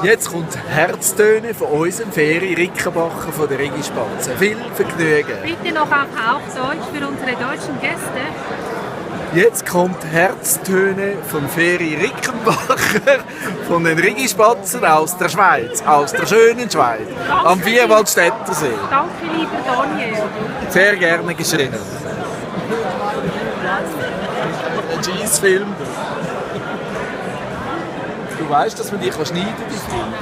Jetzt kommt Herztöne von unserem Feri-Rickenbacher von der Regispatzen. Viel Vergnügen! Bitte noch auf Hauchdeutsch für unsere deutschen Gäste. Jetzt kommt Herztöne von Feri Rickenbacher von den Regispatzen aus der Schweiz, aus der schönen Schweiz, am Vierwaldstätter See. Danke, lieber Daniel. Sehr gerne geschehen. Ein Schießfilm. Du weißt, dass man dich schneiden kann, die Filme.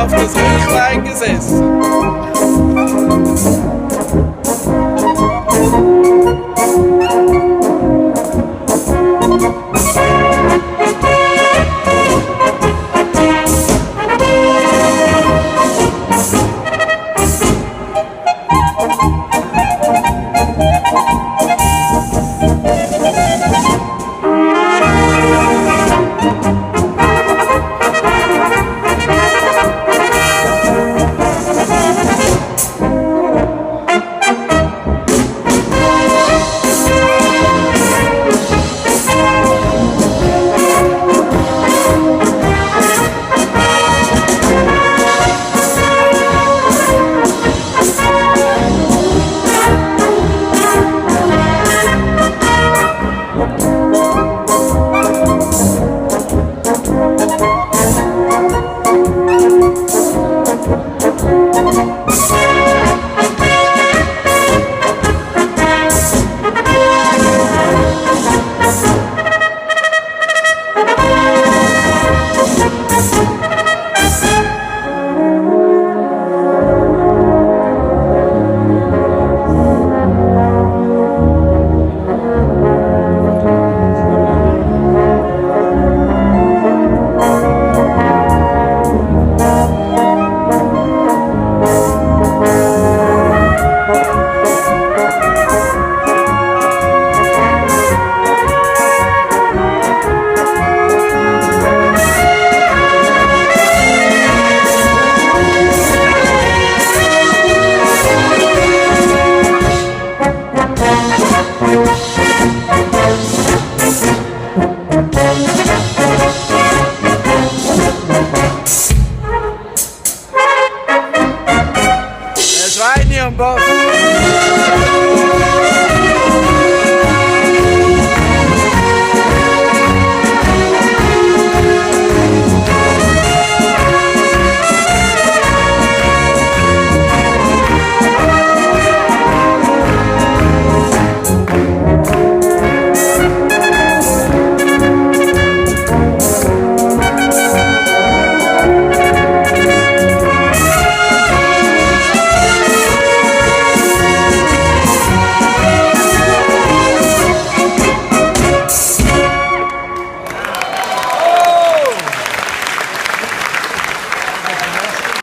Auf das Röchlein gesessen.